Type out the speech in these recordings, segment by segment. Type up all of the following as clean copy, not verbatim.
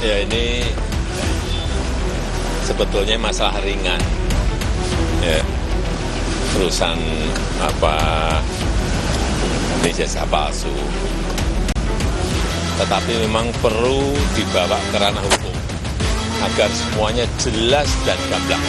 Ya ini sebetulnya masalah ringan, ya urusan ijazah palsu. Tetapi memang perlu dibawa ke ranah hukum agar semuanya jelas dan gamblang.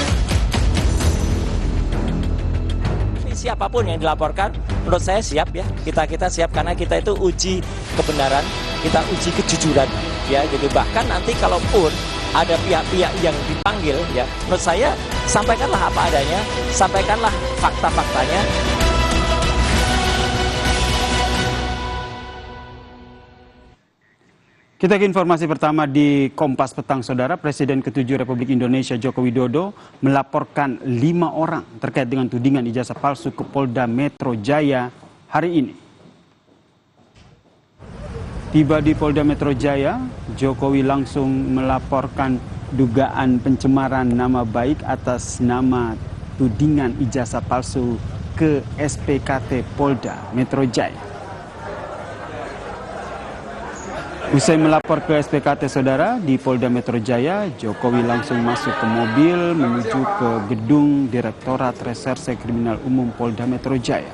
Siapapun yang dilaporkan, menurut saya siap ya. Kita siap karena kita itu uji kebenaran, kita uji kejujuran, ya. Jadi bahkan nanti kalaupun ada pihak-pihak yang dipanggil, ya, menurut saya sampaikanlah apa adanya, sampaikanlah fakta-faktanya. Kita ke informasi pertama di Kompas Petang, Saudara. Presiden ke-7 Republik Indonesia Joko Widodo melaporkan 5 orang terkait dengan tudingan ijazah palsu ke Polda Metro Jaya hari ini. Tiba di Polda Metro Jaya, Jokowi langsung melaporkan dugaan pencemaran nama baik atas nama tudingan ijazah palsu ke SPKT Polda Metro Jaya. Usai melapor ke SPKT, Saudara, di Polda Metro Jaya, Jokowi langsung masuk ke mobil menuju ke gedung Direktorat Reserse Kriminal Umum Polda Metro Jaya.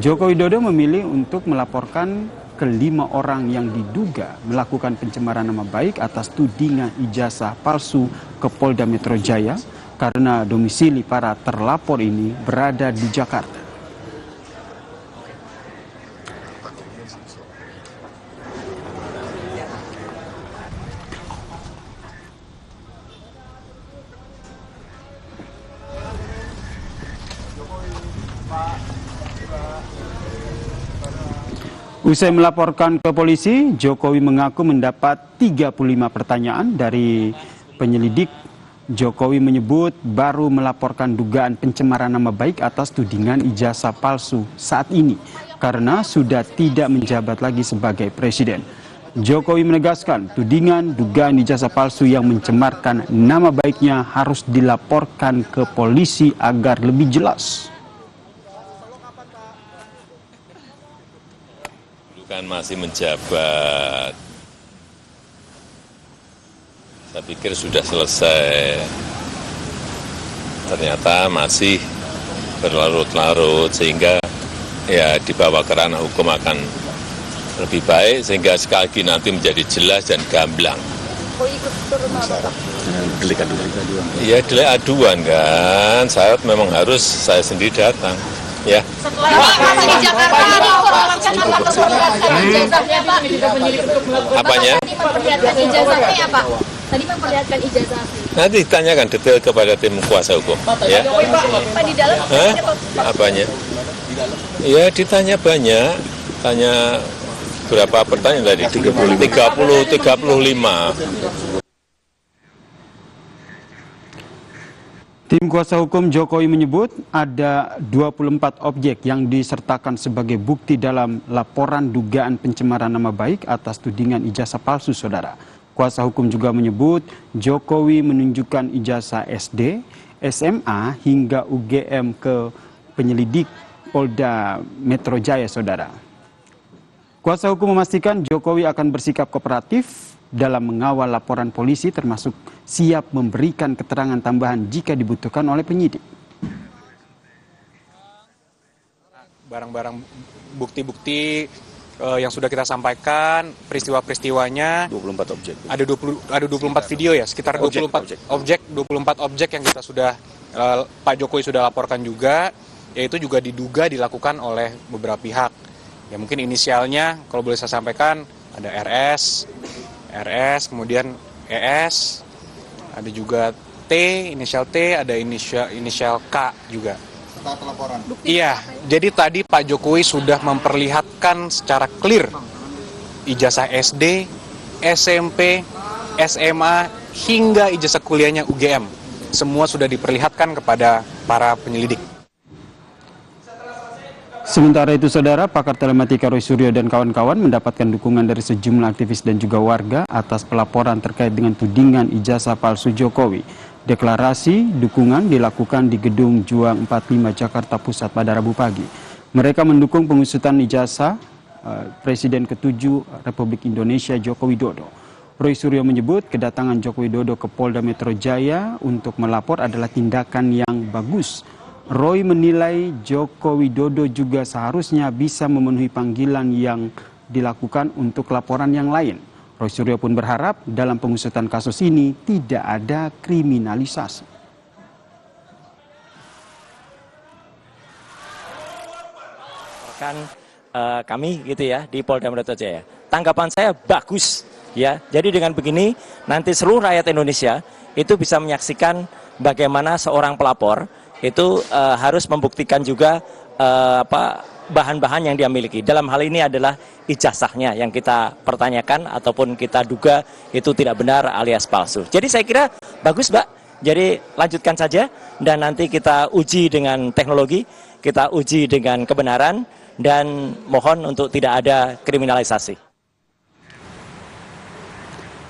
Joko Widodo memilih untuk melaporkan ke 5 orang yang diduga melakukan pencemaran nama baik atas tudingan ijazah palsu ke Polda Metro Jaya karena domisili para terlapor ini berada di Jakarta. Usai melaporkan ke polisi, Jokowi mengaku mendapat 35 pertanyaan dari penyelidik. Jokowi menyebut baru melaporkan dugaan pencemaran nama baik atas tudingan ijazah palsu saat ini karena sudah tidak menjabat lagi sebagai presiden. Jokowi menegaskan tudingan dugaan ijazah palsu yang mencemarkan nama baiknya harus dilaporkan ke polisi agar lebih jelas. Kan masih menjabat, saya pikir sudah selesai, ternyata masih berlarut-larut sehingga ya dibawa ke ranah hukum akan lebih baik sehingga sekali lagi nanti menjadi jelas dan gamblang. Oh, ikut turun apa? Delik aduan. Iya, delik aduan kan, syarat memang harus saya sendiri datang. Ya. Setelah di Jakarta Apanya? Memperlihatkan ijazahnya apa? Tadi memperlihatkan ijazah. Nanti ditanyakan detail kepada tim kuasa hukum. Ya. Pak di dalam? Apanya? Ya ditanya banyak, tanya berapa pertanyaan tadi? 35. Tim kuasa hukum Jokowi menyebut ada 24 objek yang disertakan sebagai bukti dalam laporan dugaan pencemaran nama baik atas tudingan ijazah palsu, Saudara. Kuasa hukum juga menyebut Jokowi menunjukkan ijazah SD, SMA hingga UGM ke penyelidik Polda Metro Jaya, Saudara. Kuasa hukum memastikan Jokowi akan bersikap kooperatif dalam mengawal laporan polisi termasuk siap memberikan keterangan tambahan jika dibutuhkan oleh penyidik. Barang-barang bukti-bukti yang sudah kita sampaikan, peristiwa-peristiwanya 24 objek. Ada 24 video ya, sekitar 24 objek yang kita sudah Pak Jokowi sudah laporkan juga, yaitu juga diduga dilakukan oleh beberapa pihak. Ya mungkin inisialnya kalau boleh saya sampaikan ada RS, kemudian ES, ada juga T, inisial T, ada inisial K juga. Setelah pelaporan. Iya, jadi tadi Pak Jokowi sudah memperlihatkan secara clear ijazah SD, SMP, SMA, hingga ijazah kuliahnya UGM. Semua sudah diperlihatkan kepada para penyelidik. Sementara itu, Saudara, pakar telematika Roy Suryo dan kawan-kawan mendapatkan dukungan dari sejumlah aktivis dan juga warga atas pelaporan terkait dengan tudingan ijazah palsu Jokowi. Deklarasi dukungan dilakukan di Gedung Juang 45 Jakarta Pusat pada Rabu pagi. Mereka mendukung pengusutan ijazah Presiden ke-7 Republik Indonesia Joko Widodo. Roy Suryo menyebut kedatangan Joko Widodo ke Polda Metro Jaya untuk melapor adalah tindakan yang bagus. Roy menilai Joko Widodo juga seharusnya bisa memenuhi panggilan yang dilakukan untuk laporan yang lain. Roy Suryo pun berharap dalam pengusutan kasus ini tidak ada kriminalisasi. Kami gitu ya di Polda Metro Jaya. Tanggapan saya bagus ya. Jadi dengan begini nanti seluruh rakyat Indonesia itu bisa menyaksikan bagaimana seorang pelapor itu harus membuktikan juga bahan-bahan yang dia miliki. Dalam hal ini adalah ijazahnya yang kita pertanyakan ataupun kita duga itu tidak benar alias palsu. Jadi saya kira bagus, Mbak. Jadi lanjutkan saja dan nanti kita uji dengan teknologi, kita uji dengan kebenaran dan mohon untuk tidak ada kriminalisasi.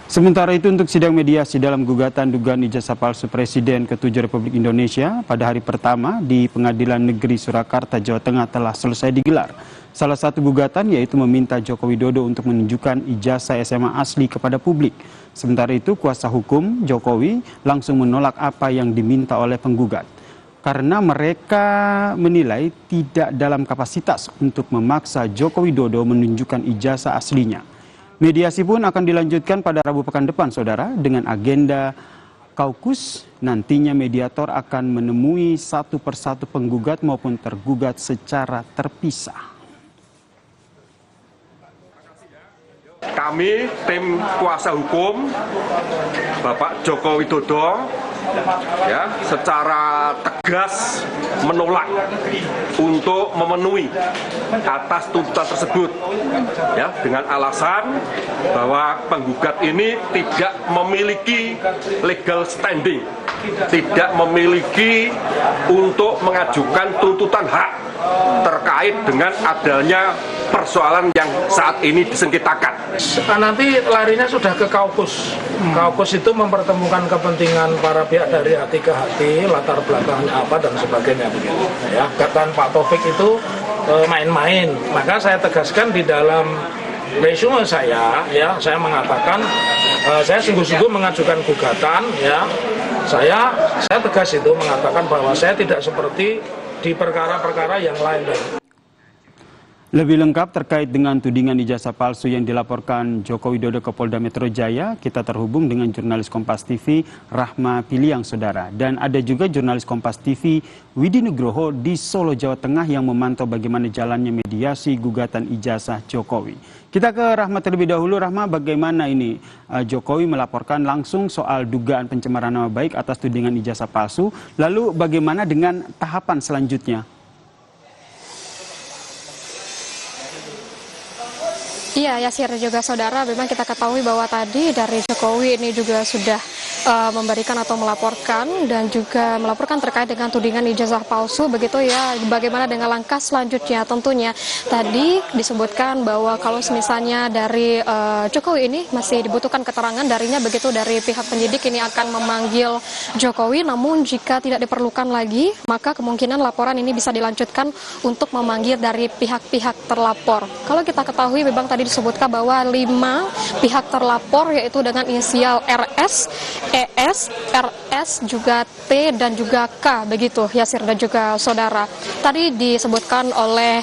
Sementara itu untuk sidang mediasi dalam gugatan dugaan ijazah palsu Presiden ke-7 Republik Indonesia pada hari pertama di Pengadilan Negeri Surakarta, Jawa Tengah telah selesai digelar. Salah satu gugatan yaitu meminta Joko Widodo untuk menunjukkan ijazah SMA asli kepada publik. Sementara itu kuasa hukum Jokowi langsung menolak apa yang diminta oleh penggugat. Karena mereka menilai tidak dalam kapasitas untuk memaksa Joko Widodo menunjukkan ijazah aslinya. Mediasi pun akan dilanjutkan pada Rabu pekan depan, Saudara, dengan agenda kaukus. Nantinya mediator akan menemui satu persatu penggugat maupun tergugat secara terpisah. Kami tim kuasa hukum Bapak Joko Widodo ya secara tegas menolak untuk memenuhi atas tuntutan tersebut ya dengan alasan bahwa penggugat ini tidak memiliki legal standing, tidak memiliki untuk mengajukan tuntutan hak terkait dengan adanya persoalan yang saat ini disengketakan. Nanti larinya sudah ke kaukus. Kaukus itu mempertemukan kepentingan para pihak dari hati ke hati, latar belakangnya apa dan sebagainya begitu. Ya, kata Pak Taufik itu main-main. Maka saya tegaskan di dalam resume saya, ya, saya mengatakan saya sungguh-sungguh mengajukan gugatan, ya. Saya tegas itu mengatakan bahwa saya tidak seperti di perkara-perkara yang lain. Lebih lengkap terkait dengan tudingan ijazah palsu yang dilaporkan Joko Widodo ke Polda Metro Jaya, kita terhubung dengan jurnalis Kompas TV Rahma Piliang, Saudara. Dan ada juga jurnalis Kompas TV Widi Nugroho di Solo, Jawa Tengah yang memantau bagaimana jalannya mediasi gugatan ijazah Jokowi. Kita ke Rahma terlebih dahulu. Rahma, bagaimana ini Jokowi melaporkan langsung soal dugaan pencemaran nama baik atas tudingan ijazah palsu. Lalu bagaimana dengan tahapan selanjutnya? Iya, Yasir juga Saudara, memang kita ketahui bahwa tadi dari Jokowi ini juga sudah memberikan atau melaporkan dan juga melaporkan terkait dengan tudingan ijazah palsu begitu ya. Bagaimana dengan langkah selanjutnya? Tentunya tadi disebutkan bahwa kalau misalnya dari Jokowi ini masih dibutuhkan keterangan darinya begitu, dari pihak penyidik ini akan memanggil Jokowi, namun jika tidak diperlukan lagi maka kemungkinan laporan ini bisa dilanjutkan untuk memanggil dari pihak-pihak terlapor. Kalau kita ketahui memang tadi disebutkan bahwa 5 pihak terlapor yaitu dengan inisial RS, ES, RS, juga T dan juga K begitu, Yasir dan juga Saudara. Tadi disebutkan oleh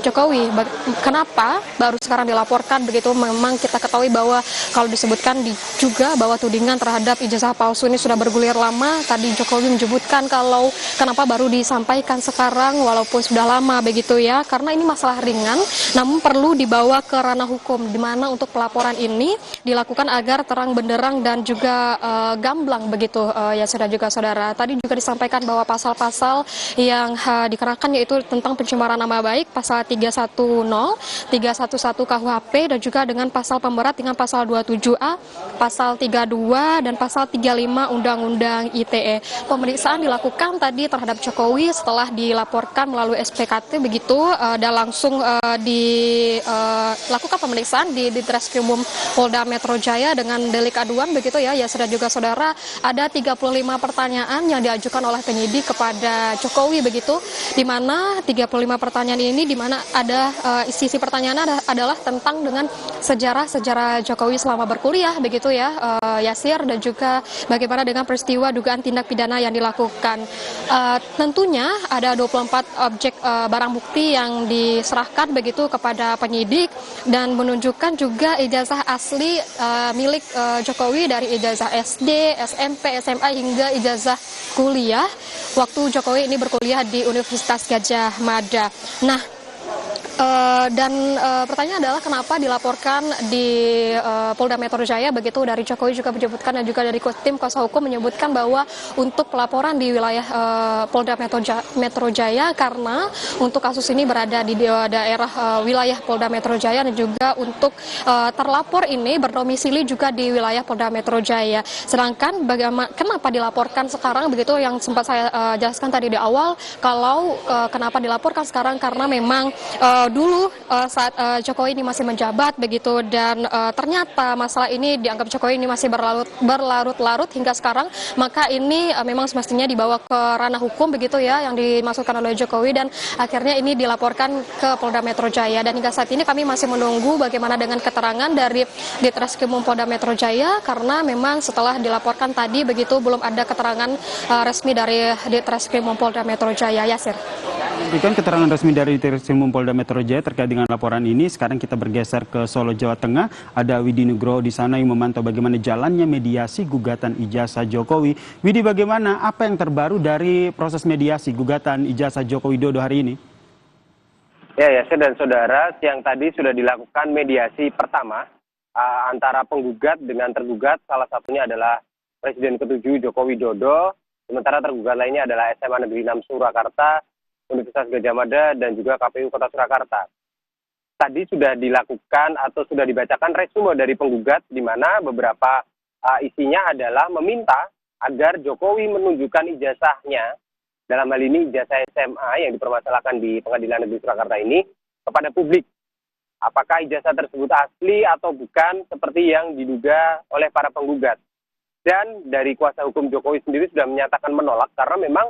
Jokowi kenapa baru sekarang dilaporkan begitu. Memang kita ketahui bahwa kalau disebutkan juga bahwa tudingan terhadap ijazah palsu ini sudah bergulir lama. Tadi Jokowi menyebutkan kalau kenapa baru disampaikan sekarang walaupun sudah lama begitu ya, karena ini masalah ringan namun perlu dibawa ke ranah hukum, di mana untuk pelaporan ini dilakukan agar terang benderang dan juga gamblang begitu ya sudah juga Saudara. Tadi juga disampaikan bahwa pasal-pasal yang dikenakan yaitu tentang pencemaran nama baik, pasal 310, 311 KUHP dan juga dengan pasal pemberat dengan pasal 27A, pasal 32 dan pasal 35 Undang-Undang ITE. Pemeriksaan dilakukan tadi terhadap Jokowi setelah dilaporkan melalui SPKT begitu dan langsung dilakukan pemeriksaan di Ditreskrimum Polda Metro Jaya dengan delik aduan begitu ya sudah juga saudara, ada 35 pertanyaan yang diajukan oleh penyidik kepada Jokowi begitu, di mana 35 pertanyaan ini di mana ada isi pertanyaan adalah tentang dengan sejarah Jokowi selama berkuliah begitu ya, Yasir, dan juga bagaimana dengan peristiwa dugaan tindak pidana yang dilakukan. Tentunya ada 24 objek barang bukti yang diserahkan begitu kepada penyidik dan menunjukkan juga ijazah asli milik Jokowi dari ijazah SD, SMP, SMA hingga ijazah kuliah waktu Jokowi ini berkuliah di Universitas Gadjah Mada. Nah, pertanyaan adalah kenapa dilaporkan di Polda Metro Jaya begitu. Dari Jokowi juga menyebutkan dan juga dari tim kuasa hukum menyebutkan bahwa untuk pelaporan di wilayah Polda Metro Jaya karena untuk kasus ini berada di daerah wilayah Polda Metro Jaya dan juga untuk terlapor ini berdomisili juga di wilayah Polda Metro Jaya. Sedangkan kenapa dilaporkan sekarang begitu yang sempat saya jelaskan tadi di awal, kalau kenapa dilaporkan sekarang karena memang dulu saat Jokowi ini masih menjabat begitu dan ternyata masalah ini dianggap Jokowi ini masih berlarut-larut hingga sekarang, maka ini memang semestinya dibawa ke ranah hukum begitu ya yang dimaksudkan oleh Jokowi, dan akhirnya ini dilaporkan ke Polda Metro Jaya. Dan hingga saat ini kami masih menunggu bagaimana dengan keterangan dari Ditreskrimum Polda Metro Jaya karena memang setelah dilaporkan tadi begitu belum ada keterangan resmi dari Ditreskrimum Polda Metro Jaya. Yasir. Berikan keterangan resmi dari Ditreskrimum Polda Metro Jaya terkait dengan laporan ini. Sekarang kita bergeser ke Solo, Jawa Tengah. Ada Widi Nugroho di sana yang memantau bagaimana jalannya mediasi gugatan ijazah Jokowi. Widi, bagaimana apa yang terbaru dari proses mediasi gugatan ijazah Joko Widodo hari ini? Ya, Yasir dan saudara, siang tadi sudah dilakukan mediasi pertama antara penggugat dengan tergugat. Salah satunya adalah Presiden ke-7 Joko Widodo, sementara tergugat lainnya adalah SMA Negeri 6 Surakarta, Universitas Gadjah Mada, dan juga KPU Kota Surakarta. Tadi sudah dilakukan atau sudah dibacakan resume dari penggugat, di mana beberapa isinya adalah meminta agar Jokowi menunjukkan ijazahnya, dalam hal ini ijazah SMA yang dipermasalahkan di Pengadilan Negeri Surakarta ini, kepada publik. Apakah ijazah tersebut asli atau bukan, seperti yang diduga oleh para penggugat. Dan dari kuasa hukum Jokowi sendiri sudah menyatakan menolak, karena memang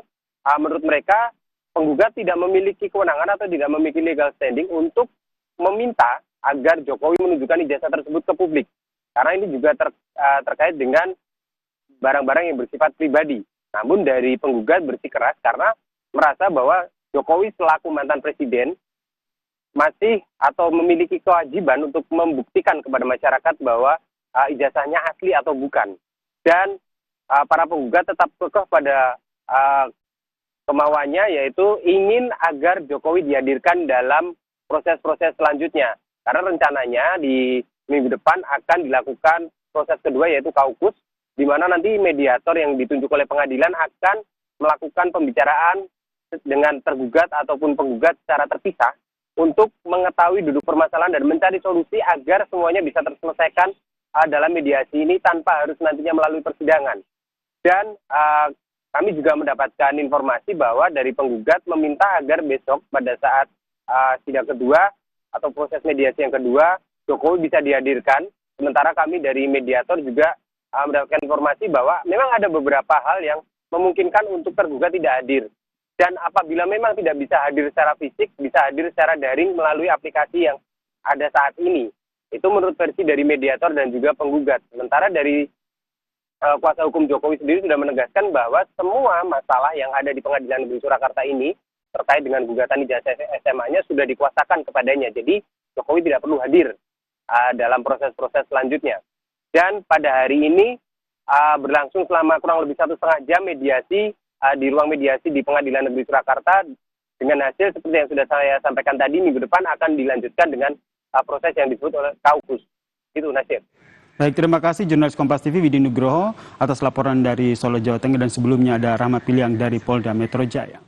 menurut mereka penggugat tidak memiliki kewenangan atau tidak memiliki legal standing untuk meminta agar Jokowi menunjukkan ijazah tersebut ke publik. Karena ini juga terkait dengan barang-barang yang bersifat pribadi. Namun dari penggugat bersikeras karena merasa bahwa Jokowi selaku mantan presiden masih atau memiliki kewajiban untuk membuktikan kepada masyarakat bahwa ijazahnya asli atau bukan. Dan para penggugat tetap kekeh pada kemauannya, yaitu ingin agar Jokowi dihadirkan dalam proses-proses selanjutnya. Karena rencananya di minggu depan akan dilakukan proses kedua, yaitu kaukus, di mana nanti mediator yang ditunjuk oleh pengadilan akan melakukan pembicaraan dengan tergugat ataupun penggugat secara terpisah untuk mengetahui duduk permasalahan dan mencari solusi agar semuanya bisa terselesaikan dalam mediasi ini tanpa harus nantinya melalui persidangan. Dan kami juga mendapatkan informasi bahwa dari penggugat meminta agar besok pada saat sidang kedua atau proses mediasi yang kedua, Jokowi bisa dihadirkan. Sementara kami dari mediator juga mendapatkan informasi bahwa memang ada beberapa hal yang memungkinkan untuk tergugat tidak hadir. Dan apabila memang tidak bisa hadir secara fisik, bisa hadir secara daring melalui aplikasi yang ada saat ini. Itu menurut versi dari mediator dan juga penggugat. Sementara dari kuasa hukum Jokowi sendiri sudah menegaskan bahwa semua masalah yang ada di Pengadilan Negeri Surakarta ini terkait dengan gugatan ijazah SMA-nya sudah dikuasakan kepadanya. Jadi Jokowi tidak perlu hadir dalam proses-proses selanjutnya. Dan pada hari ini berlangsung selama kurang lebih 1,5 jam mediasi di ruang mediasi di Pengadilan Negeri Surakarta, dengan hasil seperti yang sudah saya sampaikan tadi, minggu depan akan dilanjutkan dengan proses yang disebut oleh kaukus. Itu, Nasir. Baik, terima kasih jurnalis Kompas TV Widi Nugroho atas laporan dari Solo, Jawa Tengah, dan sebelumnya ada Rahmat Piliang dari Polda Metro Jaya.